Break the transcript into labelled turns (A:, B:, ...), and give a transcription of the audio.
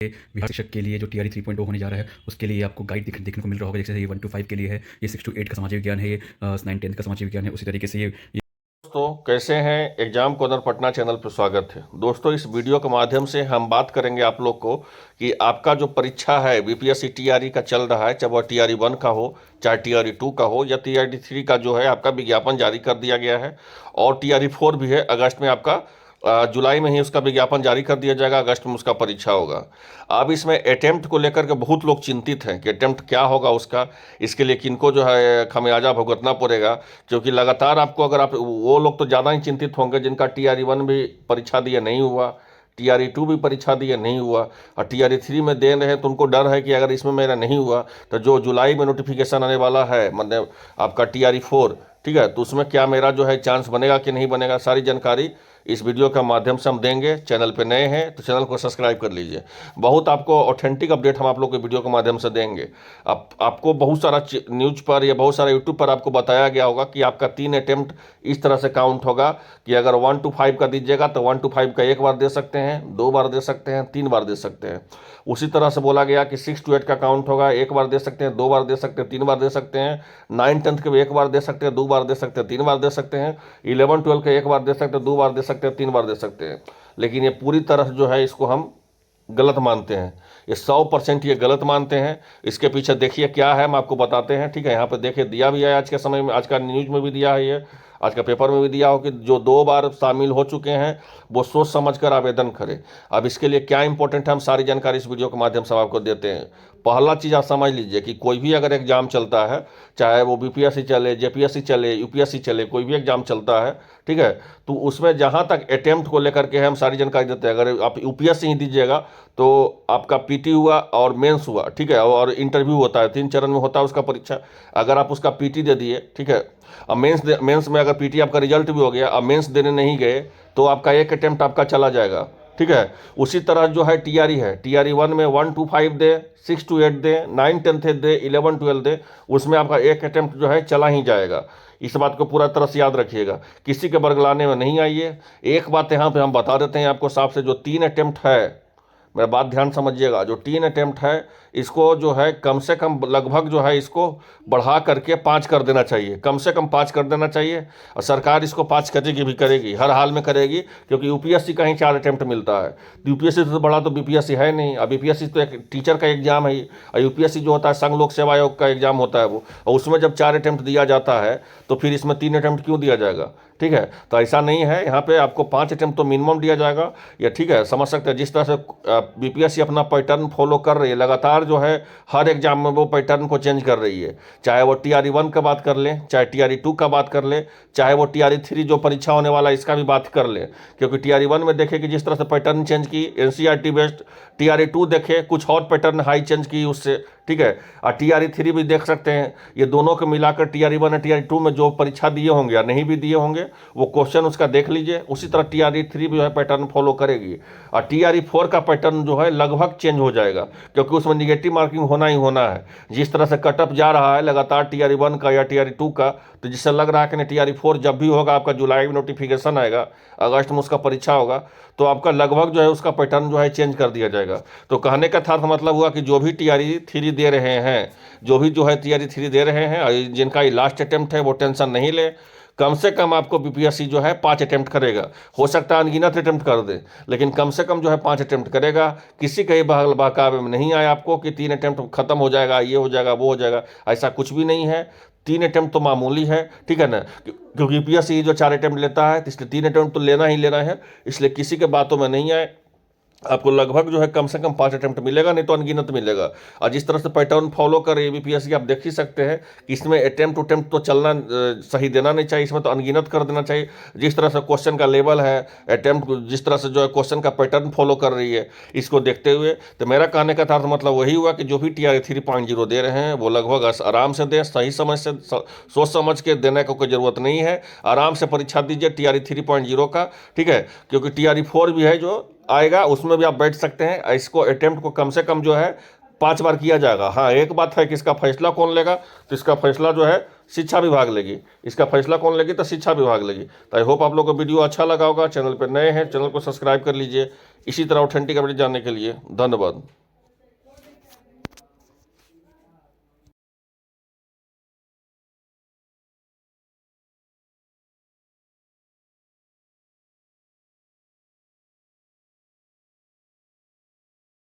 A: बिहार शिक्षक के लिए जो टीआरई 3.0 होने जा रहा है उसके लिए आपको गाइड देखने को मिल रहा होगा। जैसे ये 1 to 5 के लिए है, ये 6 to 8 का सामाजिक विज्ञान है, ये 9-10 का सामाजिक विज्ञान है। उसी तरीके से ये
B: दोस्तों कैसे हैं। एग्जाम कॉर्नर पटना चैनल पर स्वागत है। दोस्तों इस वीडियो के माध्यम से हम बात करेंगे आप लोग को कि आपका जो परीक्षा है बीपीएससी टीआरई का चल रहा है, चाहे वह टीआरई 1 का हो, चाहे टीआरई 2 का हो या टीआरई 3 का, जो है आपका विज्ञापन जारी कर दिया गया है। और टीआरई 4 भी है, अगस्त में आपका जुलाई में ही उसका विज्ञापन जारी कर दिया जाएगा, अगस्त में उसका परीक्षा होगा। अब इसमें अटेम्प्ट को लेकर के बहुत लोग चिंतित हैं कि अटेम्प्ट क्या होगा उसका, इसके लिए किनको जो है खमियाजा भुगतना पड़ेगा। क्योंकि लगातार आपको, अगर आप, वो लोग तो ज़्यादा ही चिंतित होंगे जिनका टीआरई 1 भी परीक्षा दिए नहीं हुआ, टीआरई 2 भी परीक्षा दिए नहीं हुआ और टीआरई 3 में दे रहे हैं, तो उनको डर है कि अगर इसमें मेरा नहीं हुआ तो जो जुलाई में नोटिफिकेशन आने वाला है, मतलब आपका टीआरई 4, ठीक है, तो उसमें क्या मेरा जो है चांस बनेगा कि नहीं बनेगा, सारी जानकारी इस वीडियो के माध्यम से हम देंगे। चैनल पे नए हैं तो चैनल को सब्सक्राइब कर लीजिए। बहुत आपको ऑथेंटिक अपडेट हम आप लोग के वीडियो के माध्यम से देंगे। आपको बहुत सारा न्यूज पर या बहुत सारा यूट्यूब पर आपको बताया गया होगा कि आपका 3 अटेम्प्ट इस तरह से काउंट होगा कि अगर 1 to 5 का दीजिएगा तो 1 to 5 का 1 बार दे सकते हैं, 2 बार दे सकते हैं, 3 बार दे सकते हैं। उसी तरह से बोला गया कि 6 to 8 का काउंट होगा, 1 बार दे सकते हैं, 2 बार दे सकते हैं, 3 बार दे सकते हैं। 9-10 के भी 1 बार दे सकते हैं, 2 बार दे सकते हैं, 3 बार दे सकते हैं। 11-12 के 1 बार दे सकते हैं, 2 बार दे सकते हैं, 3 बार दे सकते हैं। लेकिन ये पूरी तरह जो है इसको हम गलत मानते हैं, ये 100% ये गलत मानते हैं। इसके पीछे देखिए क्या है, हम आपको बताते हैं, ठीक है। यहाँ पे देखिए दिया भी है आज के समय में, आज का न्यूज में भी दिया है, ये आज का पेपर में भी दिया हो कि जो 2 बार शामिल हो चुके हैं वो सोच समझ कर आवेदन करें। अब इसके लिए क्या इंपॉर्टेंट है, हम सारी जानकारी इस वीडियो के माध्यम से आपको देते हैं। पहला चीज़ आप समझ लीजिए कि कोई भी अगर एग्जाम चलता है, चाहे वो बीपीएससी चले, जेपीएससी चले, यूपीएससी चले, कोई भी एग्जाम चलता है, ठीक है, तो उसमें जहाँ तक अटेम्प्ट को लेकर के हम सारी जानकारी देते हैं। अगर आप यूपीएससी ही दीजिएगा तो आपका पीटी हुआ और मेंस हुआ, ठीक है, और इंटरव्यू होता है, 3 चरण में होता है उसका परीक्षा। अगर आप उसका पीटी दे दिए, ठीक है, अब मेंस में अगर पीटी आपका रिजल्ट भी हो गया, अब मेंस देने नहीं गए तो आपका 1 अटेम्प्ट आपका चला जाएगा, ठीक है। उसी तरह जो है टीआरई है, टीआरई 1 में 1 to 5 दे, 6 to 8 दे, 9-10 दे, 11-12 दे, उसमें आपका 1 अटेम्प्ट जो है चला ही जाएगा। इस बात को पूरा तरह से याद रखिएगा, किसी के बरगलाने में नहीं आइए। एक बात यहाँ पे हम बता देते हैं आपको साफ से, जो 3 अटेम्प्ट है, मेरा बात ध्यान समझिएगा, जो 3 अटेम्प्ट है इसको जो है कम से कम लगभग जो है इसको बढ़ा करके 5 कर देना चाहिए, कम से कम 5 कर देना चाहिए। और सरकार इसको 5 करेगी भी, करेगी, हर हाल में करेगी, क्योंकि यूपीएससी का ही 4 अटेम्प्ट मिलता है। यूपीएससी से तो बड़ा तो बीपीएससी है नहीं। अब बीपीएससी तो एक टीचर का एग्जाम है, और यूपीएससी जो होता है संघ लोक सेवा आयोग का एग्जाम होता है वो, और उसमें जब 4 अटेम्प्ट दिया जाता है तो फिर इसमें 3 अटेम्प्ट क्यों दिया जाएगा, ठीक है। तो ऐसा नहीं है, यहाँ पे आपको 5 अटेम्प्ट तो मिनिमम दिया जाएगा, या ठीक है, समझ सकते हैं। जिस तरह से बीपीएससी अपना पैटर्न फॉलो कर रही है, लगातार जो है हर एग्जाम में वो पैटर्न को चेंज कर रही है, चाहे वो टीआरई 1 का बात कर लें, चाहे टीआरई 2 का बात कर लें, चाहे वो टीआरई 3 जो परीक्षा होने वाला है इसका भी बात कर लें। क्योंकि टीआरई 1 में देखे कि जिस तरह से पैटर्न चेंज की, एनसीईआरटी बेस्ड, टीआरई 2 देखे कुछ और पैटर्न हाई चेंज की उससे, ठीक है। और टीआरई 3 भी देख सकते हैं, ये दोनों को मिलाकर टीआरई 1 और टीआरई 2 में जो परीक्षा दिए होंगे या नहीं भी दिए होंगे वो क्वेश्चन उसका देख लीजिए। उसी तरह टीआरई 3 भी जो है पैटर्न फॉलो करेगी, और टीआरई 4 का पैटर्न जो है लगभग चेंज हो जाएगा, क्योंकि उसमें निगेटिव मार्किंग होना ही होना है। जिस तरह से कटअप जा रहा है लगातार टीआरई 1 का या टीआरई 2 का, तो जिससे लग रहा है कि नहीं टीआरई 4 जब भी होगा, आपका जुलाई में नोटिफिकेशन आएगा, अगस्त में उसका परीक्षा होगा, तो आपका लगभग जो है उसका पैटर्न जो है चेंज कर दिया जाएगा। तो कहने का था मतलब हुआ कि जो भी टीआरई 3 दे रहे हैं, जो भी जो है टीआरई 3 दे रहे हैं, जिनका ये लास्ट अटेम्प्ट है वो टेंशन नहीं ले। कम से कम आपको बीपीएससी जो है 5 अटेम्प्ट करेगा, हो सकता है अनगिनत अटेम्प्ट कर दे, लेकिन कम से कम जो है 5 अटेम्प्ट करेगा। किसी के बहकावे में नहीं आए आपको कि 3 अटेम्प्ट खत्म हो जाएगा, ये हो जाएगा, वो हो जाएगा, ऐसा कुछ भी नहीं है। 3 अटेम्प्ट तो मामूली है, ठीक है ना, क्योंकि यूपीएससी जो 4 अटेम्प्ट लेता है, तो इसलिए 3 अटेम्प्ट तो लेना ही लेना है। इसलिए किसी के बातों में नहीं आए, आपको लगभग जो है कम से कम 5 अटेम्प्ट मिलेगा, नहीं तो अनगिनत मिलेगा। और जिस तरह से पैटर्न फॉलो कर रही है बीपीएससी, आप देख ही सकते हैं कि इसमें अटेम्प्ट तो चलना सही देना नहीं चाहिए, इसमें तो अनगिनत कर देना चाहिए। जिस तरह से क्वेश्चन का लेवल है, अटेम्प्ट जिस तरह से जो है क्वेश्चन का पैटर्न फॉलो कर रही है, इसको देखते हुए तो मेरा कहने का था मतलब वही हुआ कि जो भी टीआरई 3.0 दे रहे हैं वो लगभग आराम से दें, सही समझ से, सोच समझ के देने को कोई ज़रूरत नहीं है। आराम से परीक्षा दीजिए टीआरई 3.0 का, ठीक है, क्योंकि टीआरई 4 भी है जो आएगा, उसमें भी आप बैठ सकते हैं। इसको अटेम्प्ट को कम से कम जो है 5 बार किया जाएगा। हाँ, एक बात है कि इसका फैसला कौन लेगा, तो इसका फैसला जो है शिक्षा विभाग लेगी। इसका फैसला कौन लेगी, तो शिक्षा विभाग लेगी। तो आई होप आप लोग को वीडियो अच्छा लगा होगा। चैनल पर नए हैं, चैनल को सब्सक्राइब कर लीजिए। इसी तरह ऑथेंटिक अपडेट जानने के लिए धन्यवाद।